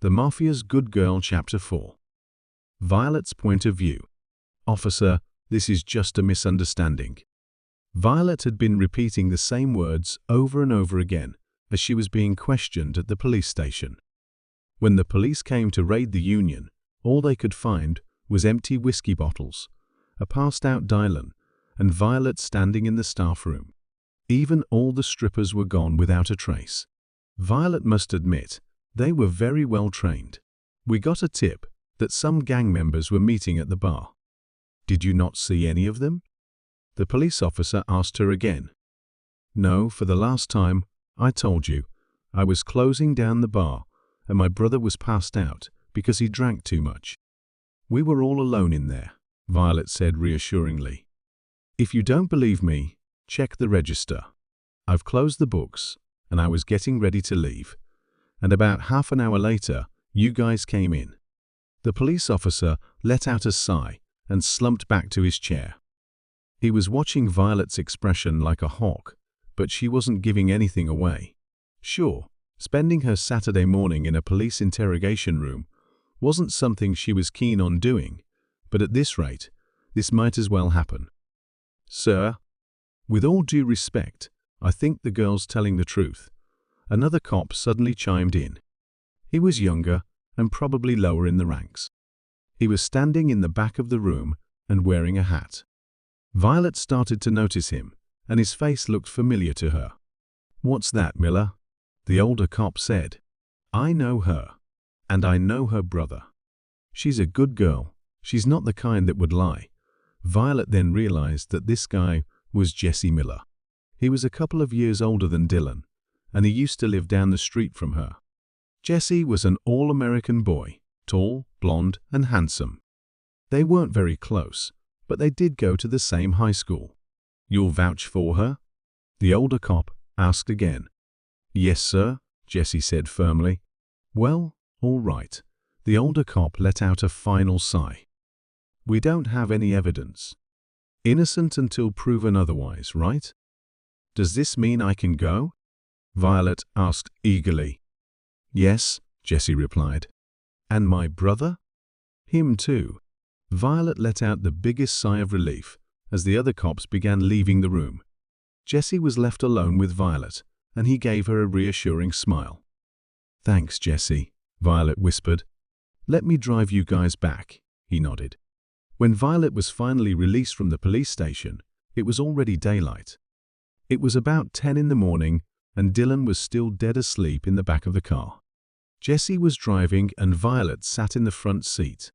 The Mafia's Good Girl Chapter 4. Violet's point of view. Officer, this is just a misunderstanding. Violet had been repeating the same words over and over again as she was being questioned at the police station. When the police came to raid the Union, all they could find was empty whiskey bottles, a passed-out Dylan, and Violet standing in the staff room. Even all the strippers were gone without a trace. Violet must admit, they were very well trained. We got a tip that some gang members were meeting at the bar. Did you not see any of them? The police officer asked her again. No, for the last time, I told you. I was closing down the bar, and my brother was passed out because he drank too much. We were all alone in there, Violet said reassuringly. If you don't believe me, check the register. I've closed the books, and I was getting ready to leave. And about half an hour later, you guys came in. The police officer let out a sigh and slumped back to his chair. He was watching Violet's expression like a hawk, but she wasn't giving anything away. Sure, spending her Saturday morning in a police interrogation room wasn't something she was keen on doing, but at this rate, this might as well happen. Sir, with all due respect, I think the girl's telling the truth. Another cop suddenly chimed in. He was younger and probably lower in the ranks. He was standing in the back of the room and wearing a hat. Violet started to notice him, and his face looked familiar to her. What's that, Miller? The older cop said. I know her, and I know her brother. She's a good girl. She's not the kind that would lie. Violet then realized that this guy was Jesse Miller. He was a couple of years older than Dylan, and he used to live down the street from her. Jesse was an all-American boy, tall, blonde, and handsome. They weren't very close, but they did go to the same high school. You'll vouch for her? The older cop asked again. Yes, sir, Jesse said firmly. Well, all right. The older cop let out a final sigh. We don't have any evidence. Innocent until proven otherwise, right? Does this mean I can go? Violet asked eagerly. Yes, Jesse replied. And my brother? Him too. Violet let out the biggest sigh of relief as the other cops began leaving the room. Jesse was left alone with Violet, and he gave her a reassuring smile. Thanks, Jesse, Violet whispered. Let me drive you guys back, he nodded. When Violet was finally released from the police station, it was already daylight. It was about 10 in the morning, and Dylan was still dead asleep in the back of the car. Jesse was driving and Violet sat in the front seat.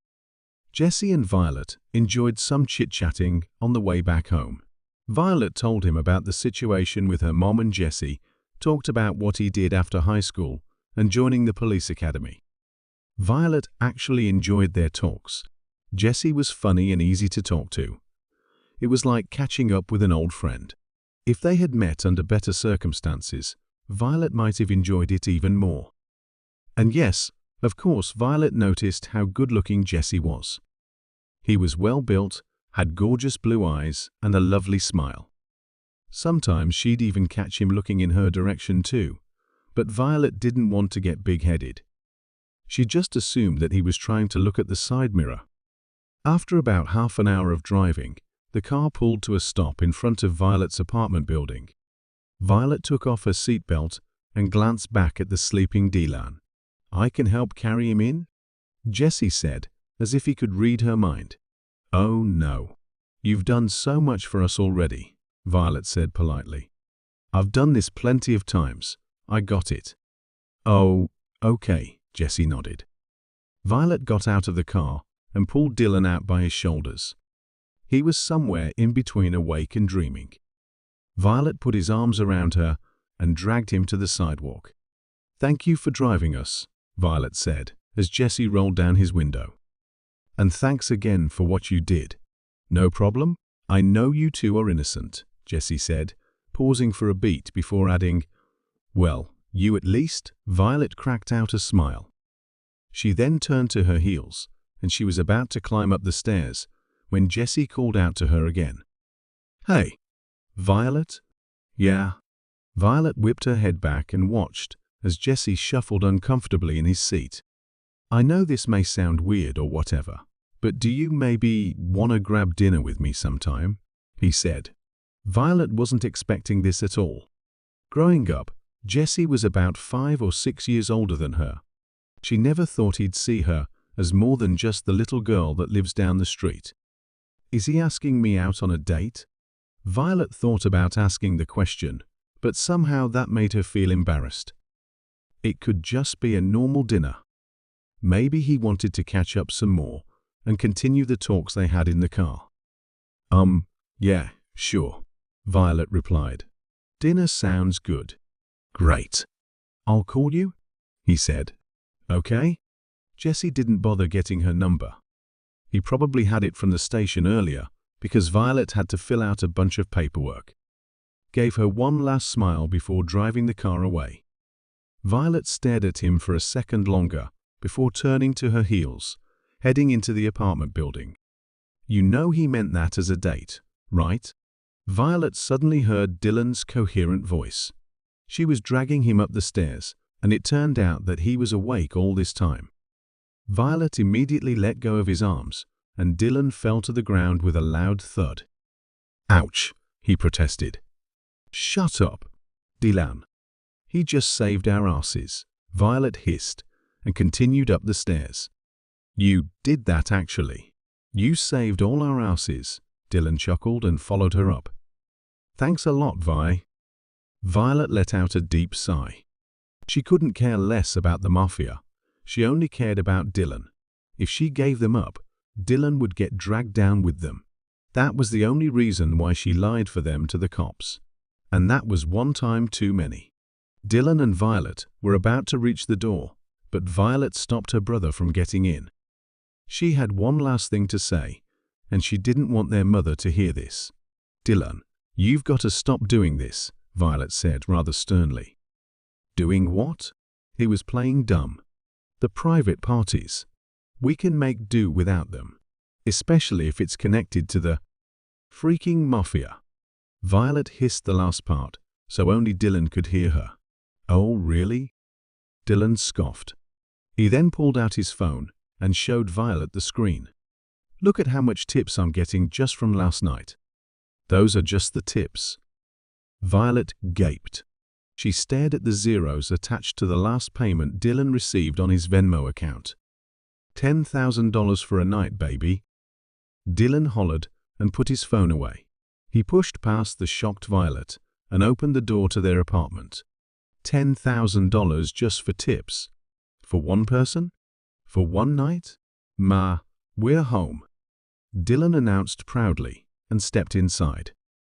Jesse and Violet enjoyed some chit-chatting on the way back home. Violet told him about the situation with her mom, and Jesse talked about what he did after high school and joining the police academy. Violet actually enjoyed their talks. Jesse was funny and easy to talk to. It was like catching up with an old friend. If they had met under better circumstances, Violet might have enjoyed it even more. And yes, of course, Violet noticed how good-looking Jesse was. He was well-built, had gorgeous blue eyes, and a lovely smile. Sometimes she'd even catch him looking in her direction too, but Violet didn't want to get big-headed. She just assumed that he was trying to look at the side mirror. After about half an hour of driving, the car pulled to a stop in front of Violet's apartment building. Violet took off her seatbelt and glanced back at the sleeping Dylan. I can help carry him in? Jesse said, as if he could read her mind. Oh no. You've done so much for us already, Violet said politely. I've done this plenty of times. I got it. Oh, okay, Jesse nodded. Violet got out of the car and pulled Dylan out by his shoulders. He was somewhere in between awake and dreaming. Violet put his arms around her and dragged him to the sidewalk. Thank you for driving us, Violet said, as Jesse rolled down his window. And thanks again for what you did. No problem. I know you two are innocent, Jesse said, pausing for a beat before adding, well, you at least. Violet cracked out a smile. She then turned to her heels, and she was about to climb up the stairs when Jesse called out to her again. Hey, Violet? Yeah. Violet whipped her head back and watched as Jesse shuffled uncomfortably in his seat. I know this may sound weird or whatever, but do you maybe want to grab dinner with me sometime? He said. Violet wasn't expecting this at all. Growing up, Jessie was about 5 or 6 years older than her. She never thought he'd see her as more than just the little girl that lives down the street. Is he asking me out on a date? Violet thought about asking the question, but somehow that made her feel embarrassed. It could just be a normal dinner. Maybe he wanted to catch up some more and continue the talks they had in the car. Yeah, sure, Violet replied. Dinner sounds good. Great. I'll call you, he said. Okay? Jessie didn't bother getting her number. He probably had it from the station earlier because Violet had to fill out a bunch of paperwork. Gave her one last smile before driving the car away. Violet stared at him for a second longer before turning to her heels, heading into the apartment building. You know he meant that as a date, right? Violet suddenly heard Dylan's coherent voice. She was dragging him up the stairs, and it turned out that he was awake all this time. Violet immediately let go of his arms, and Dylan fell to the ground with a loud thud. Ouch, he protested. Shut up, Dylan. He just saved our asses, Violet hissed, and continued up the stairs. You did that actually. You saved all our asses, Dylan chuckled and followed her up. Thanks a lot, Vi. Violet let out a deep sigh. She couldn't care less about the Mafia. She only cared about Dylan. If she gave them up, Dylan would get dragged down with them. That was the only reason why she lied for them to the cops. And that was one time too many. Dylan and Violet were about to reach the door, but Violet stopped her brother from getting in. She had one last thing to say, and she didn't want their mother to hear this. Dylan, you've got to stop doing this, Violet said rather sternly. Doing what? He was playing dumb. The private parties. We can make do without them, especially if it's connected to the freaking Mafia. Violet hissed the last part, so only Dylan could hear her. Oh, really? Dylan scoffed. He then pulled out his phone and showed Violet the screen. Look at how much tips I'm getting just from last night. Those are just the tips. Violet gaped. She stared at the zeros attached to the last payment Dylan received on his Venmo account. $10,000 for a night, baby. Dylan hollered and put his phone away. He pushed past the shocked Violet and opened the door to their apartment. $10,000 just for tips. For one person? For one night? Ma, we're home. Dylan announced proudly and stepped inside.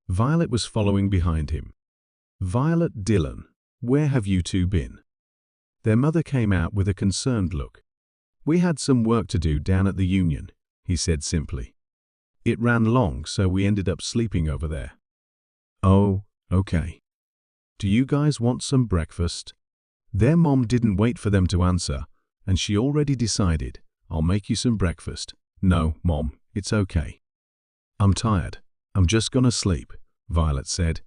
Violet was following behind him. Violet, Dylan, where have you two been? Their mother came out with a concerned look. We had some work to do down at the Union, he said simply. It ran long, so we ended up sleeping over there. Oh, okay. Do you guys want some breakfast? Their mom didn't wait for them to answer, and she already decided, I'll make you some breakfast. No, Mom, it's okay. I'm tired. I'm just gonna sleep, Violet said.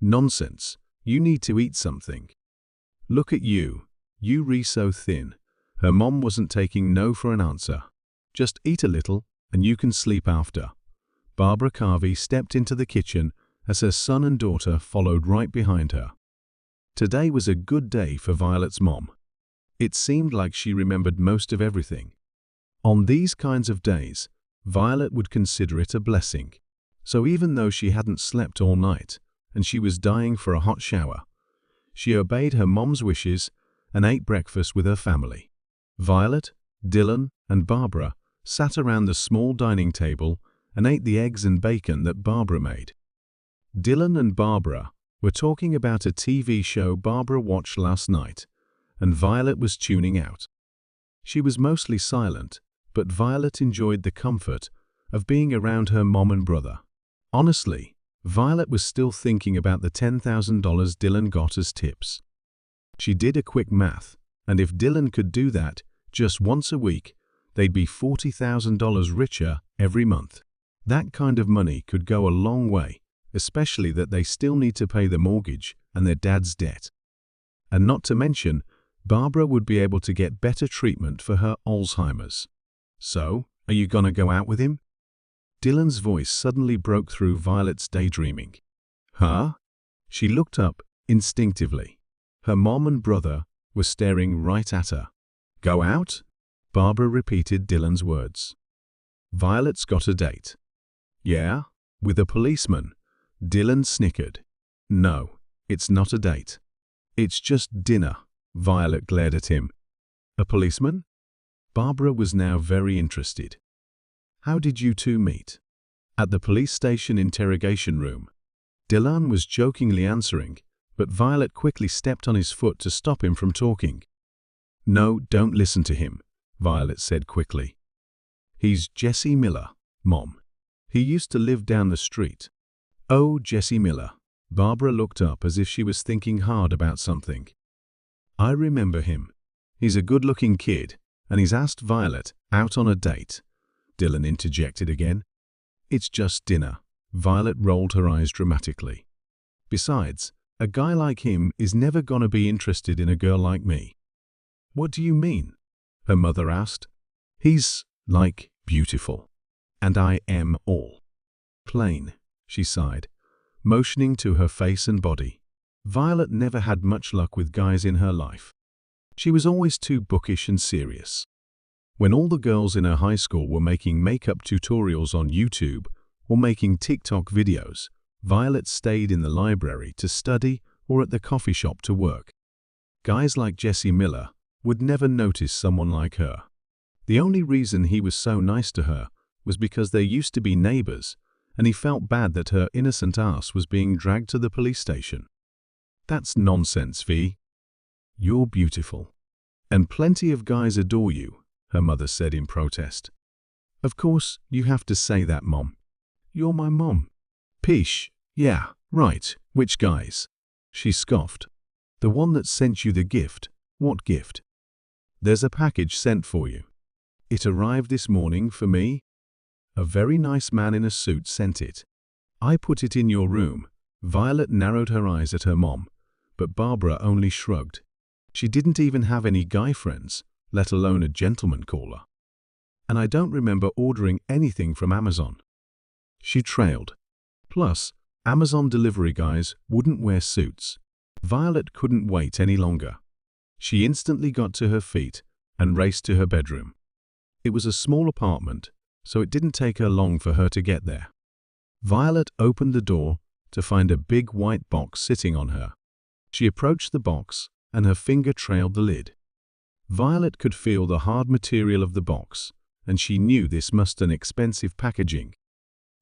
Nonsense. You need to eat something. Look at you. You re so thin. Her mom wasn't taking no for an answer. Just eat a little, and you can sleep after. Barbara Carvey stepped into the kitchen as her son and daughter followed right behind her. Today was a good day for Violet's mom. It seemed like she remembered most of everything. On these kinds of days, Violet would consider it a blessing. So even though she hadn't slept all night, and she was dying for a hot shower, she obeyed her mom's wishes and ate breakfast with her family. Violet, Dylan, and Barbara sat around the small dining table and ate the eggs and bacon that Barbara made. Dylan and Barbara were talking about a TV show Barbara watched last night, and Violet was tuning out. She was mostly silent, but Violet enjoyed the comfort of being around her mom and brother. Honestly, Violet was still thinking about the $10,000 Dylan got as tips. She did a quick math, and if Dylan could do that just once a week, they'd be $40,000 richer every month. That kind of money could go a long way, especially that they still need to pay the mortgage and their dad's debt. And not to mention, Barbara would be able to get better treatment for her Alzheimer's. So, are you gonna go out with him? Dylan's voice suddenly broke through Violet's daydreaming. Huh? She looked up instinctively. Her mom and brother were staring right at her. Go out? Barbara repeated Dylan's words. Violet's got a date. Yeah? With a policeman? Dylan snickered. No, it's not a date. It's just dinner. Violet glared at him. A policeman? Barbara was now very interested. How did you two meet? At the police station interrogation room. Dylan was jokingly answering, but Violet quickly stepped on his foot to stop him from talking. No, don't listen to him, Violet said quickly. He's Jesse Miller, Mom. He used to live down the street. Oh, Jesse Miller. Barbara looked up as if she was thinking hard about something. I remember him. He's a good-looking kid, and he's asked Violet out on a date. Dylan interjected again. It's just dinner. Violet rolled her eyes dramatically. Besides, a guy like him is never gonna be interested in a girl like me. What do you mean? Her mother asked. He's, like, beautiful. And I am all. Plain, she sighed, motioning to her face and body. Violet never had much luck with guys in her life. She was always too bookish and serious. When all the girls in her high school were making makeup tutorials on YouTube or making TikTok videos, Violet stayed in the library to study or at the coffee shop to work. Guys like Jesse Miller would never notice someone like her. The only reason he was so nice to her was because they used to be neighbors, and he felt bad that her innocent ass was being dragged to the police station. That's nonsense, V. You're beautiful. And plenty of guys adore you, her mother said in protest. Of course, you have to say that, Mom. You're my mom. Peesh, yeah, right, which guys? She scoffed. The one that sent you the gift. What gift? There's a package sent for you. It arrived this morning for me. A very nice man in a suit sent it. I put it in your room. Violet narrowed her eyes at her mom, but Barbara only shrugged. She didn't even have any guy friends, let alone a gentleman caller. And I don't remember ordering anything from Amazon. She trailed. Plus, Amazon delivery guys wouldn't wear suits. Violet couldn't wait any longer. She instantly got to her feet and raced to her bedroom. It was a small apartment, so it didn't take her long for her to get there. Violet opened the door to find a big white box sitting on her. She approached the box, and her finger trailed the lid. Violet could feel the hard material of the box, and she knew this must be an expensive packaging.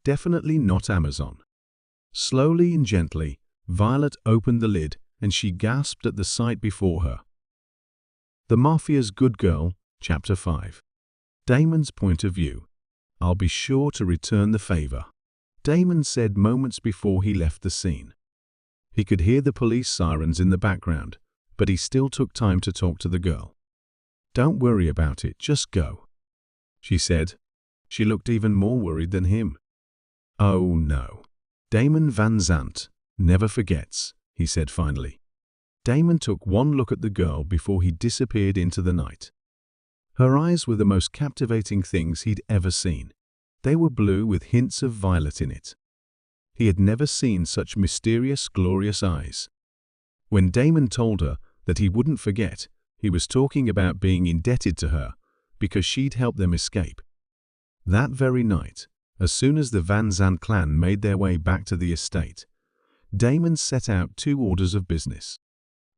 Definitely not Amazon. Slowly and gently, Violet opened the lid, and she gasped at the sight before her. The Mafia's Good Girl, Chapter 5. Damon's point of view. I'll be sure to return the favor, Damon said moments before he left the scene. He could hear the police sirens in the background, but he still took time to talk to the girl. Don't worry about it, just go, she said. She looked even more worried than him. Oh no. Damon Van Zandt never forgets, he said finally. Damon took one look at the girl before he disappeared into the night. Her eyes were the most captivating things he'd ever seen. They were blue with hints of violet in it. He had never seen such mysterious, glorious eyes. When Damon told her that he wouldn't forget, he was talking about being indebted to her because she'd helped them escape. That very night, as soon as the Van Zandt clan made their way back to the estate, Damon set out 2 orders of business.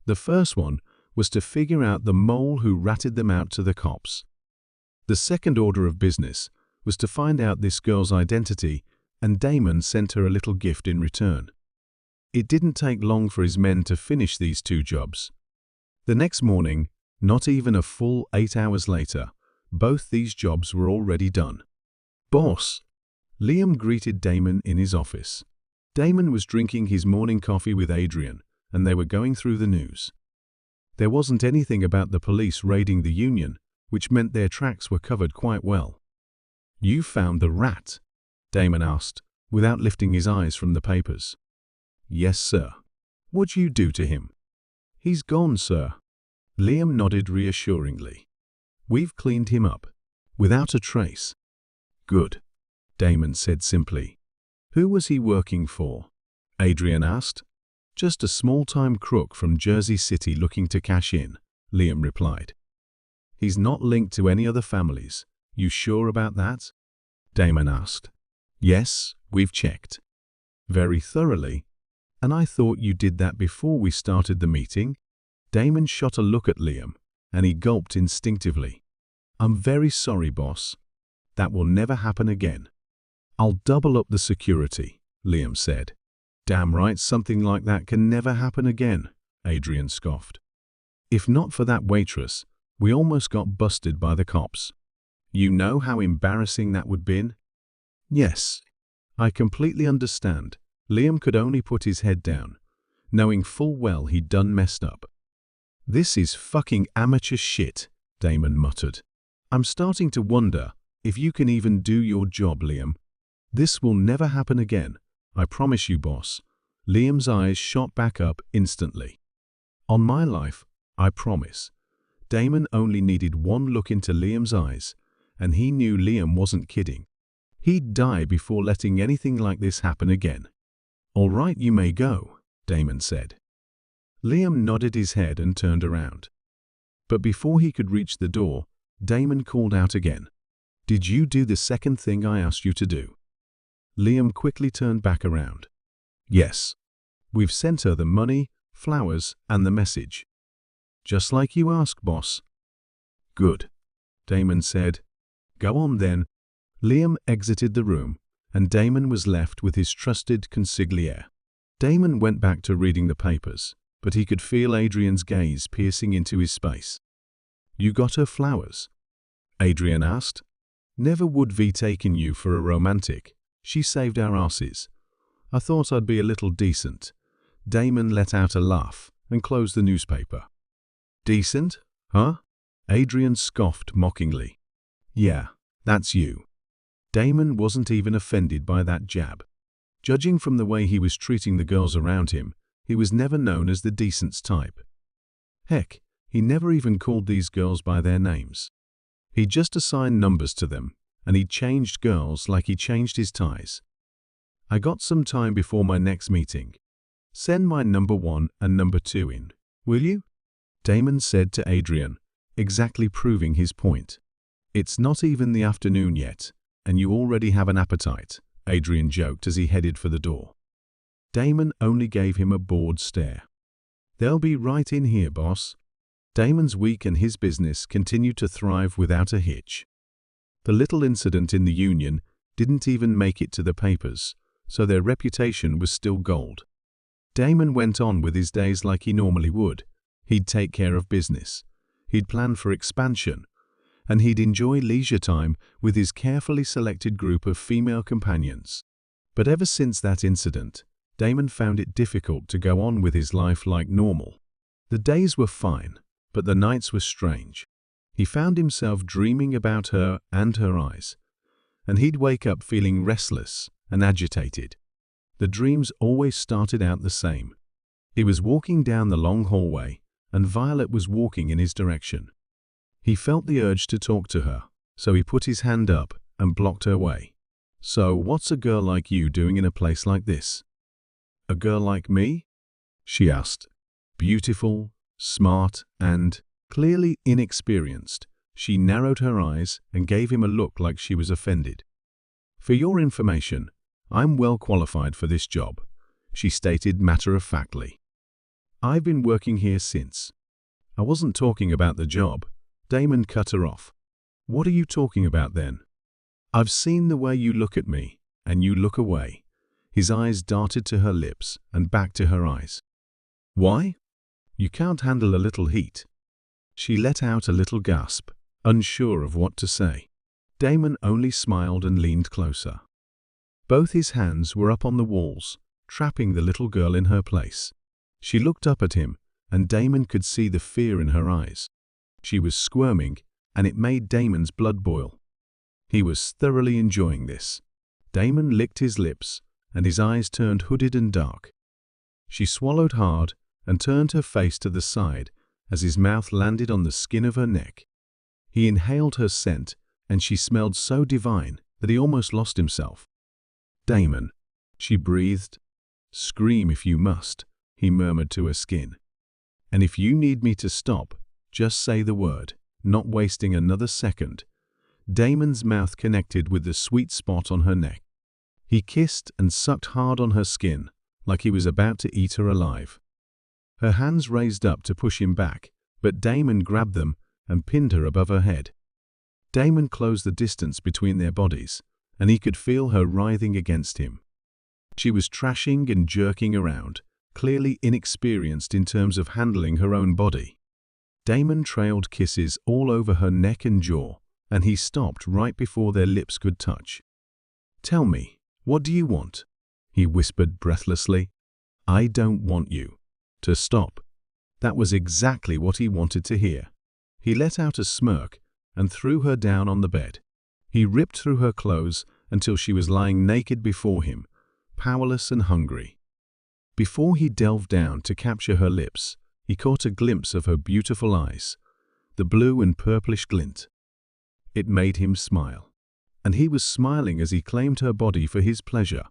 The first one was to figure out the mole who ratted them out to the cops. The second order of business was to find out this girl's identity, and Damon sent her a little gift in return. It didn't take long for his men to finish these 2 jobs. The next morning, not even a full 8 hours later, both these jobs were already done. Boss! Liam greeted Damon in his office. Damon was drinking his morning coffee with Adrian, and they were going through the news. There wasn't anything about the police raiding the union, which meant their tracks were covered quite well. You found the rat? Damon asked, without lifting his eyes from the papers. Yes, sir. What'd you do to him? He's gone, sir. Liam nodded reassuringly. We've cleaned him up. Without a trace. Good, Damon said simply. Who was he working for? Adrian asked. Just a small-time crook from Jersey City looking to cash in, Liam replied. He's not linked to any other families. You sure about that? Damon asked. Yes, we've checked. Very thoroughly. And I thought you did that before we started the meeting? Damon shot a look at Liam, and he gulped instinctively. I'm very sorry, boss. That will never happen again. I'll double up the security, Liam said. Damn right, something like that can never happen again, Adrian scoffed. If not for that waitress, we almost got busted by the cops. You know how embarrassing that would have been? Yes, I completely understand. Liam could only put his head down, knowing full well he'd done messed up. This is fucking amateur shit, Damon muttered. I'm starting to wonder if you can even do your job, Liam. This will never happen again, I promise you, boss. Liam's eyes shot back up instantly. On my life, I promise. Damon only needed one look into Liam's eyes, and he knew Liam wasn't kidding. He'd die before letting anything like this happen again. All right, you may go, Damon said. Liam nodded his head and turned around. But before he could reach the door, Damon called out again. Did you do the second thing I asked you to do? Liam quickly turned back around. Yes. We've sent her the money, flowers, and the message. Just like you asked, boss. Good, Damon said. Go on then. Liam exited the room, and Damon was left with his trusted consigliere. Damon went back to reading the papers, but he could feel Adrian's gaze piercing into his space. You got her flowers? Adrian asked. Never would V taken you for a romantic. She saved our asses. I thought I'd be a little decent. Damon let out a laugh and closed the newspaper. Decent? Huh? Adrian scoffed mockingly. Yeah, that's you. Damon wasn't even offended by that jab. Judging from the way he was treating the girls around him, he was never known as the decent type. Heck, he never even called these girls by their names. He just assigned numbers to them, and he changed girls like he changed his ties. I got some time before my next meeting. Send my number 1 and number 2 in, will you? Damon said to Adrian, exactly proving his point. It's not even the afternoon yet, and you already have an appetite, Adrian joked as he headed for the door. Damon only gave him a bored stare. They'll be right in here, boss. Damon's week and his business continued to thrive without a hitch. The little incident in the union didn't even make it to the papers, so their reputation was still gold. Damon went on with his days like he normally would. He'd take care of business. He'd plan for expansion. And he'd enjoy leisure time with his carefully selected group of female companions. But ever since that incident, Damon found it difficult to go on with his life like normal. The days were fine, but the nights were strange. He found himself dreaming about her and her eyes, and he'd wake up feeling restless and agitated. The dreams always started out the same. He was walking down the long hallway, and Violet was walking in his direction. He felt the urge to talk to her, so he put his hand up and blocked her way. So, what's a girl like you doing in a place like this? A girl like me? She asked. Beautiful, smart, and clearly inexperienced. She narrowed her eyes and gave him a look like she was offended. For your information, I'm well qualified for this job, she stated matter-of-factly. I've been working here since. I wasn't talking about the job. Damon cut her off. What are you talking about then? I've seen the way you look at me, and you look away. His eyes darted to her lips and back to her eyes. Why? You can't handle a little heat. She let out a little gasp, unsure of what to say. Damon only smiled and leaned closer. Both his hands were up on the walls, trapping the little girl in her place. She looked up at him, and Damon could see the fear in her eyes. She was squirming, and it made Damon's blood boil. He was thoroughly enjoying this. Damon licked his lips, and his eyes turned hooded and dark. She swallowed hard and turned her face to the side as his mouth landed on the skin of her neck. He inhaled her scent, and she smelled so divine that he almost lost himself. "Damon," she breathed. "Scream if you must," he murmured to her skin. "And if you need me to stop, just say the word," not wasting another second. Damon's mouth connected with the sweet spot on her neck. He kissed and sucked hard on her skin, like he was about to eat her alive. Her hands raised up to push him back, but Damon grabbed them and pinned her above her head. Damon closed the distance between their bodies, and he could feel her writhing against him. She was trashing and jerking around, clearly inexperienced in terms of handling her own body. Damon trailed kisses all over her neck and jaw, and he stopped right before their lips could touch. "Tell me, what do you want?" he whispered breathlessly. "I don't want you to stop." That was exactly what he wanted to hear. He let out a smirk and threw her down on the bed. He ripped through her clothes until she was lying naked before him, powerless and hungry. Before he delved down to capture her lips, he caught a glimpse of her beautiful eyes, the blue and purplish glint. It made him smile, and he was smiling as he claimed her body for his pleasure.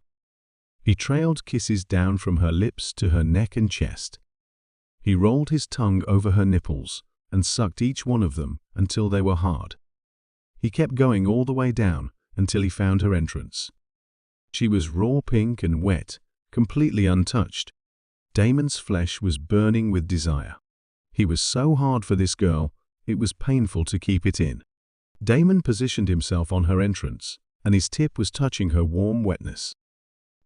He trailed kisses down from her lips to her neck and chest. He rolled his tongue over her nipples and sucked each one of them until they were hard. He kept going all the way down until he found her entrance. She was raw pink and wet, completely untouched. Damon's flesh was burning with desire. He was so hard for this girl, it was painful to keep it in. Damon positioned himself on her entrance, and his tip was touching her warm wetness.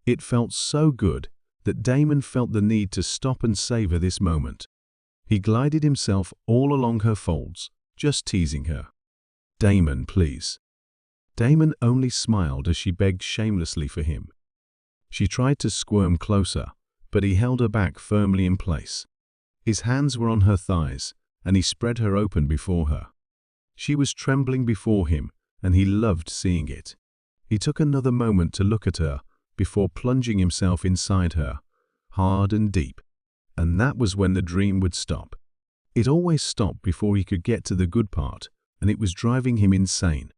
It felt so good that Damon felt the need to stop and savor this moment. He glided himself all along her folds, just teasing her. "Damon, please." Damon only smiled as she begged shamelessly for him. She tried to squirm closer, but he held her back firmly in place. His hands were on her thighs, and he spread her open before her. She was trembling before him, and he loved seeing it. He took another moment to look at her before plunging himself inside her, hard and deep. And that was when the dream would stop. It always stopped before he could get to the good part, and it was driving him insane.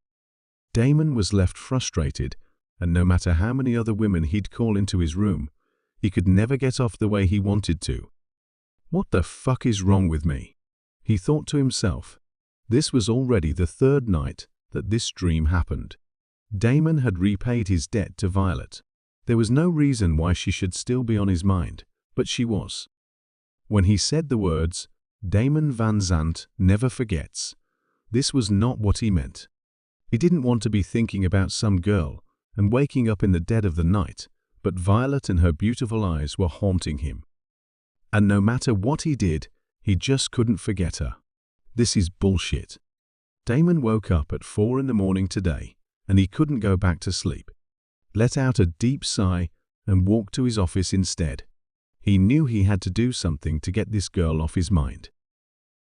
Damon was left frustrated, and no matter how many other women he'd call into his room, he could never get off the way he wanted to. "What the fuck is wrong with me?" he thought to himself. This was already the third night that this dream happened. Damon had repaid his debt to Violet. There was no reason why she should still be on his mind, but she was. When he said the words, "Damon Van Zandt never forgets," this was not what he meant. He didn't want to be thinking about some girl and waking up in the dead of the night, but Violet and her beautiful eyes were haunting him. And no matter what he did, he just couldn't forget her. This is bullshit. Damon woke up at 4 in the morning today, and he couldn't go back to sleep. Let out a deep sigh and walked to his office instead. He knew he had to do something to get this girl off his mind.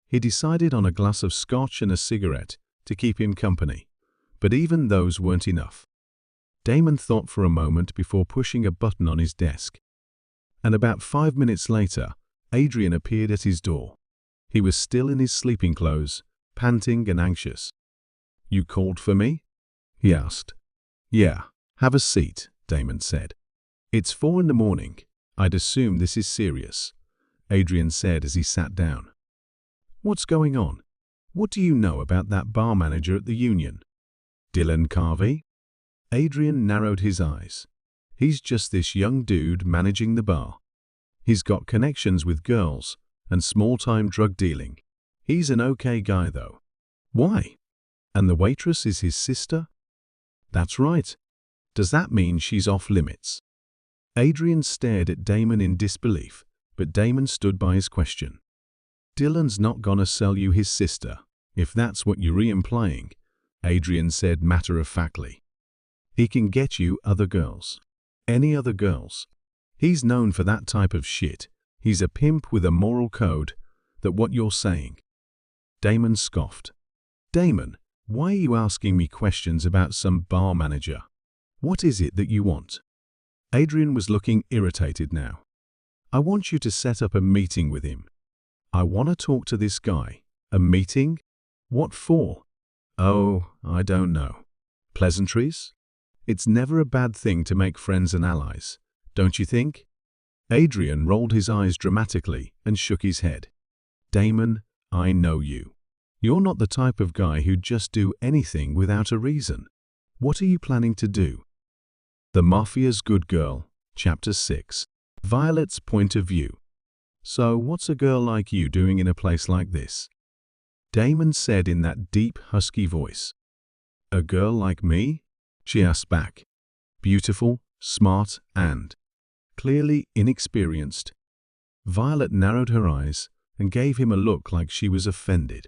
He decided on a glass of scotch and a cigarette to keep him company, but even those weren't enough. Damon thought for a moment before pushing a button on his desk. And about 5 minutes later, Adrian appeared at his door. He was still in his sleeping clothes, panting and anxious. "You called for me?" he asked. "Yeah, have a seat," Damon said. "It's 4 in the morning. I'd assume this is serious," Adrian said as he sat down. "What's going on? What do you know about that bar manager at the Union?" "Dylan Carvey?" Adrian narrowed his eyes. "He's just this young dude managing the bar. He's got connections with girls and small-time drug dealing. He's an okay guy, though." "Why? And the waitress is his sister?" "That's right. Does that mean she's off limits?" Adrian stared at Damon in disbelief, but Damon stood by his question. "Dylan's not gonna sell you his sister, if that's what you're implying," Adrian said matter-of-factly. "He can get you other girls. Any other girls. He's known for that type of shit. He's a pimp with a moral code. That what you're saying?" Damon scoffed. "Damon, why are you asking me questions about some bar manager? What is it that you want?" Adrian was looking irritated now. "I want you to set up a meeting with him." I want to talk to this guy. A meeting? What for? Oh, I don't know. Pleasantries? It's never a bad thing to make friends and allies, don't you think? Adrian rolled his eyes dramatically and shook his head. Damon, I know you. You're not the type of guy who'd just do anything without a reason. What are you planning to do? The Mafia's Good Girl, Chapter 6. Violet's Point of View. So what's a girl like you doing in a place like this? Damon said in that deep, husky voice. A girl like me? She asked back. Beautiful, smart, and clearly inexperienced. Violet narrowed her eyes and gave him a look like she was offended.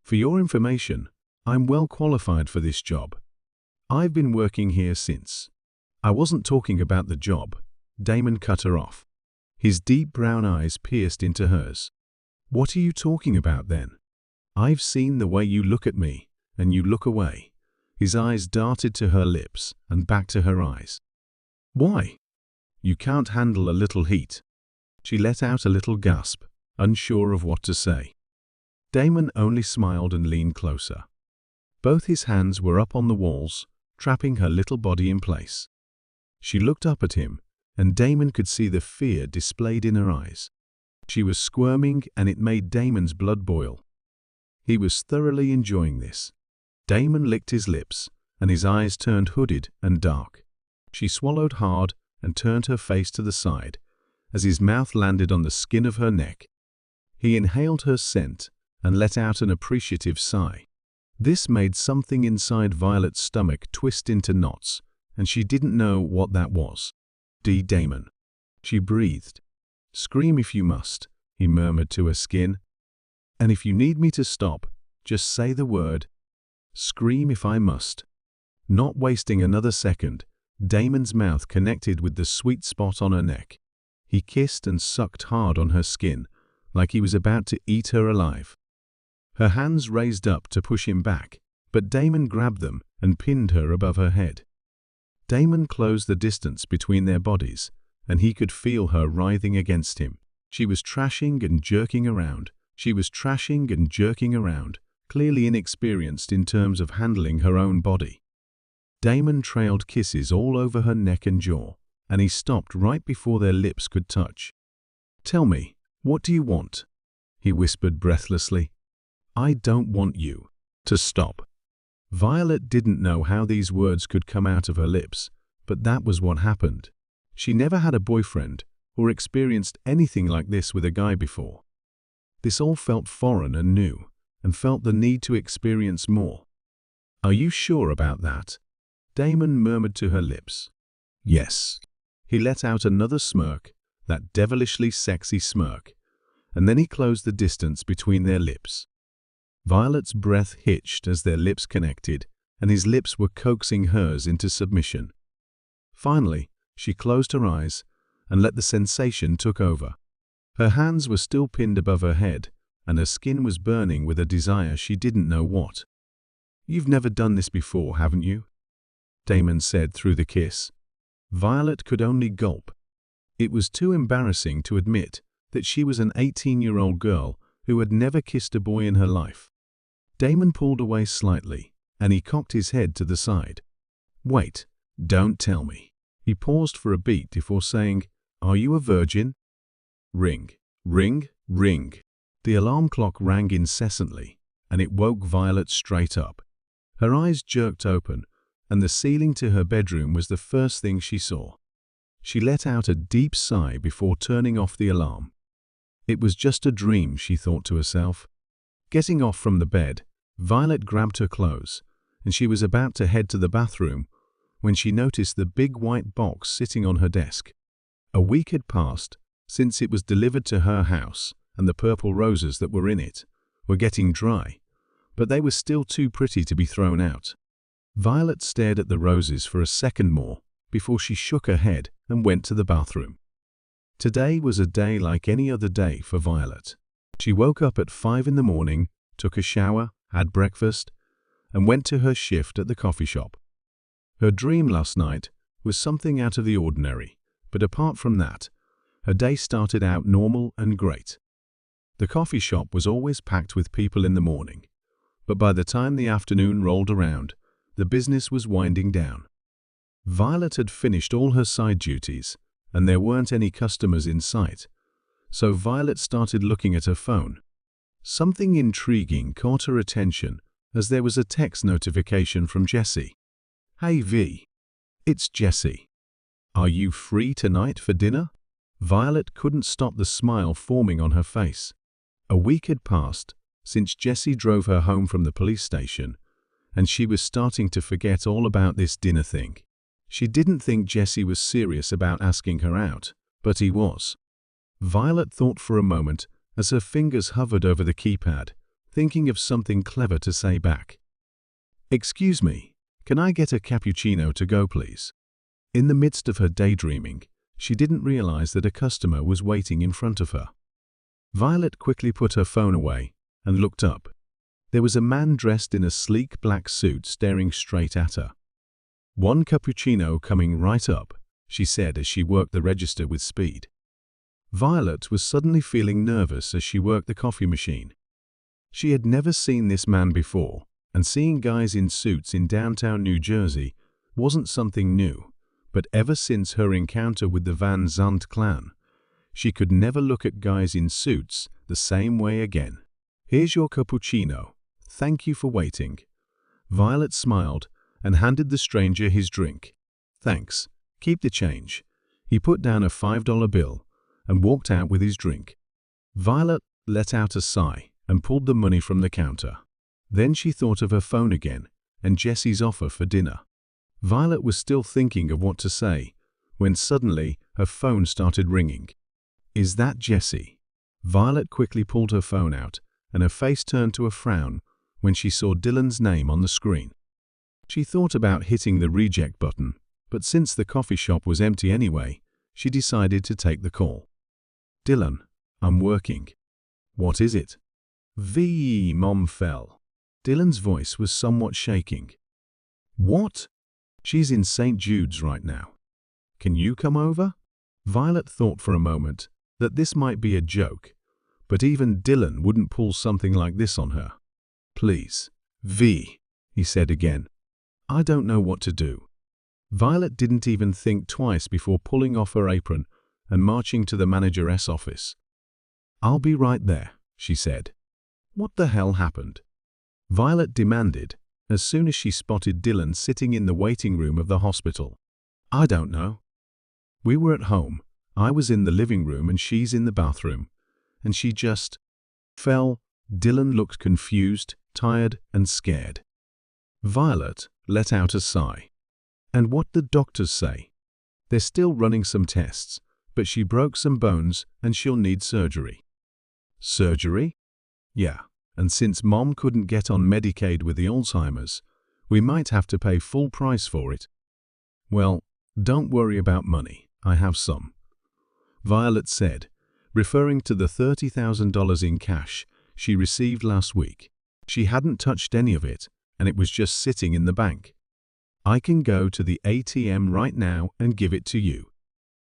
For your information, I'm well qualified for this job. I've been working here since. I wasn't talking about the job. Damon cut her off. His deep brown eyes pierced into hers. What are you talking about then? I've seen the way you look at me, and you look away. His eyes darted to her lips and back to her eyes. Why? You can't handle a little heat. She let out a little gasp, unsure of what to say. Damon only smiled and leaned closer. Both his hands were up on the walls, trapping her little body in place. She looked up at him, and Damon could see the fear displayed in her eyes. She was squirming, and it made Damon's blood boil. He was thoroughly enjoying this. Damon licked his lips, and his eyes turned hooded and dark. She swallowed hard and turned her face to the side, as his mouth landed on the skin of her neck. He inhaled her scent and let out an appreciative sigh. This made something inside Violet's stomach twist into knots, and she didn't know what that was. Damon. She breathed. Scream if you must, he murmured to her skin. And if you need me to stop, just say the word. Scream if I must. Not wasting another second, Damon's mouth connected with the sweet spot on her neck. He kissed and sucked hard on her skin, like he was about to eat her alive. Her hands raised up to push him back, but Damon grabbed them and pinned her above her head. Damon closed the distance between their bodies, and he could feel her writhing against him. She was trashing and jerking around. Clearly inexperienced in terms of handling her own body. Damon trailed kisses all over her neck and jaw, and he stopped right before their lips could touch. Tell me, what do you want? He whispered breathlessly. I don't want you to stop. Violet didn't know how these words could come out of her lips, but that was what happened. She never had a boyfriend or experienced anything like this with a guy before. This all felt foreign and new, and felt the need to experience more. Are you sure about that? Damon murmured to her lips. Yes. He let out another smirk, that devilishly sexy smirk, and then he closed the distance between their lips. Violet's breath hitched as their lips connected, and his lips were coaxing hers into submission. Finally, she closed her eyes and let the sensation take over. Her hands were still pinned above her head, and her skin was burning with a desire she didn't know what. You've never done this before, haven't you? Damon said through the kiss. Violet could only gulp. It was too embarrassing to admit that she was an 18-year-old girl who had never kissed a boy in her life. Damon pulled away slightly, and he cocked his head to the side. Wait, don't tell me. He paused for a beat before saying, Are you a virgin? Ring, ring, ring. The alarm clock rang incessantly, and it woke Violet straight up. Her eyes jerked open, and the ceiling to her bedroom was the first thing she saw. She let out a deep sigh before turning off the alarm. It was just a dream, she thought to herself. Getting off from the bed, Violet grabbed her clothes, and she was about to head to the bathroom when she noticed the big white box sitting on her desk. A week had passed since it was delivered to her house, and the purple roses that were in it were getting dry, but they were still too pretty to be thrown out. Violet stared at the roses for a second more before she shook her head and went to the bathroom. Today was a day like any other day for Violet. She woke up at 5 in the morning, took a shower, had breakfast, and went to her shift at the coffee shop. Her dream last night was something out of the ordinary, but apart from that, her day started out normal and great. The coffee shop was always packed with people in the morning, but by the time the afternoon rolled around, the business was winding down. Violet had finished all her side duties, and there weren't any customers in sight, so Violet started looking at her phone. Something intriguing caught her attention as there was a text notification from Jessie. "Hey V, it's Jessie. Are you free tonight for dinner?" Violet couldn't stop the smile forming on her face. A week had passed since Jessie drove her home from the police station, and she was starting to forget all about this dinner thing. She didn't think Jessie was serious about asking her out, but he was. Violet thought for a moment as her fingers hovered over the keypad, thinking of something clever to say back. "Excuse me, can I get a cappuccino to go, please?" In the midst of her daydreaming, she didn't realize that a customer was waiting in front of her. Violet quickly put her phone away and looked up. There was a man dressed in a sleek black suit staring straight at her. "One cappuccino coming right up," she said as she worked the register with speed. Violet was suddenly feeling nervous as she worked the coffee machine. She had never seen this man before, and seeing guys in suits in downtown New Jersey wasn't something new, but ever since her encounter with the Van Zandt clan, she could never look at guys in suits the same way again. "Here's your cappuccino. Thank you for waiting." Violet smiled and handed the stranger his drink. "Thanks. Keep the change." He put down a $5 bill and walked out with his drink. Violet let out a sigh and pulled the money from the counter. Then she thought of her phone again and Jessie's offer for dinner. Violet was still thinking of what to say when suddenly her phone started ringing. "Is that Jessie?" Violet quickly pulled her phone out and her face turned to a frown when she saw Dylan's name on the screen. She thought about hitting the reject button, but since the coffee shop was empty anyway, she decided to take the call. "Dylan, I'm working." "What is it?" Mom fell." Dylan's voice was somewhat shaking. "What?" "She's in St. Jude's right now. Can you come over?" Violet thought for a moment that this might be a joke, but even Dylan wouldn't pull something like this on her. "Please, V," he said again. "I don't know what to do." Violet didn't even think twice before pulling off her apron and marching to the manager's office. "I'll be right there," she said. "What the hell happened?" Violet demanded, as soon as she spotted Dylan sitting in the waiting room of the hospital. "I don't know. We were at home. I was in the living room and she's in the bathroom. And she just fell." Dylan looked confused, tired, and scared. Violet let out a sigh. "And what did doctors say?" "They're still running some tests, but she broke some bones and she'll need surgery." "Surgery?" "Yeah, and since Mom couldn't get on Medicaid with the Alzheimer's, we might have to pay full price for it." "Well, don't worry about money. I have some," Violet said, referring to the $30,000 in cash she received last week. She hadn't touched any of it, and it was just sitting in the bank. "I can go to the ATM right now and give it to you."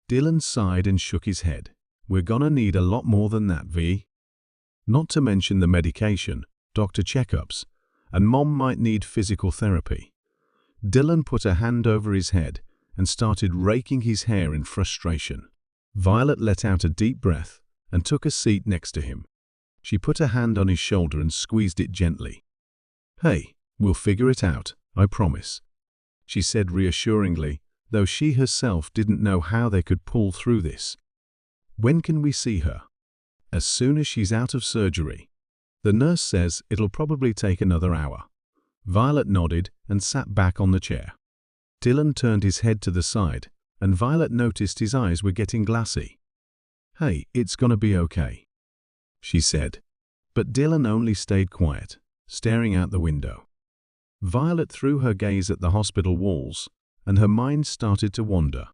Dylan sighed and shook his head. "We're gonna need a lot more than that, V. Not to mention the medication, doctor checkups, and Mom might need physical therapy." Dylan put a hand over his head and started raking his hair in frustration. Violet let out a deep breath and took a seat next to him. She put a hand on his shoulder and squeezed it gently. "Hey, we'll figure it out, I promise," she said reassuringly, though she herself didn't know how they could pull through this. "When can we see her?" "As soon as she's out of surgery. The nurse says it'll probably take another hour." Violet nodded and sat back on the chair. Dylan turned his head to the side, and Violet noticed his eyes were getting glassy. "Hey, it's gonna be okay," she said. But Dylan only stayed quiet, staring out the window. Violet threw her gaze at the hospital walls, and her mind started to wander.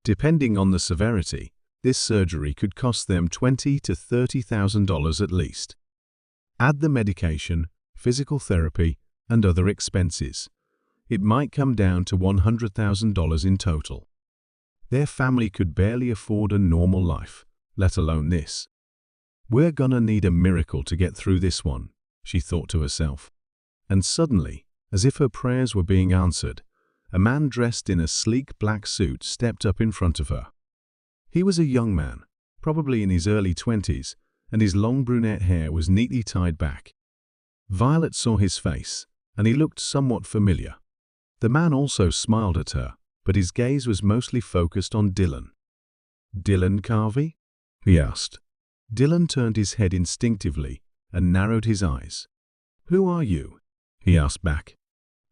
Depending on the severity, this surgery could cost them $20,000 to $30,000 at least. Add the medication, physical therapy, and other expenses. It might come down to $100,000 in total. Their family could barely afford a normal life, let alone this. We're gonna need a miracle to get through this one, she thought to herself. And suddenly, as if her prayers were being answered, a man dressed in a sleek black suit stepped up in front of her. He was a young man, probably in his early 20s, and his long brunette hair was neatly tied back. Violet saw his face, and he looked somewhat familiar. The man also smiled at her, but his gaze was mostly focused on Dylan. "Dylan Carvey?" he asked. Dylan turned his head instinctively and narrowed his eyes. "Who are you?" he asked back.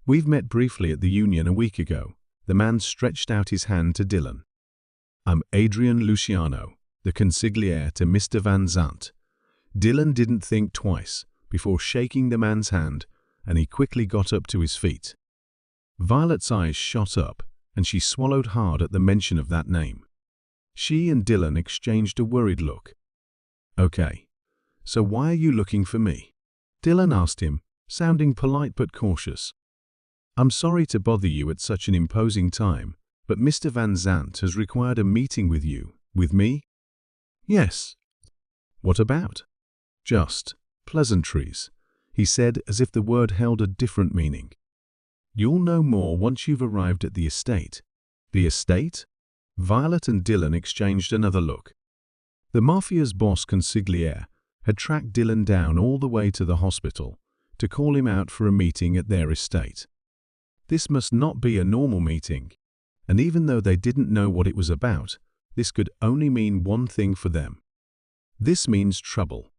"We've met briefly at the Union a week ago." The man stretched out his hand to Dylan. "I'm Adrian Luciano, the consigliere to Mr. Van Zandt." Dylan didn't think twice before shaking the man's hand, and he quickly got up to his feet. Violet's eyes shot up, and she swallowed hard at the mention of that name. She and Dylan exchanged a worried look. "Okay, so why are you looking for me?" Dylan asked him, sounding polite but cautious. "I'm sorry to bother you at such an imposing time, but Mr. Van Zandt has required a meeting with you." "With me?" "Yes." "What about?" "Just pleasantries," he said, as if the word held a different meaning. "You'll know more once you've arrived at the estate." "The estate?" Violet and Dylan exchanged another look. The Mafia's boss consigliere had tracked Dylan down all the way to the hospital to call him out for a meeting at their estate. This must not be a normal meeting, and even though they didn't know what it was about, this could only mean one thing for them. This means trouble.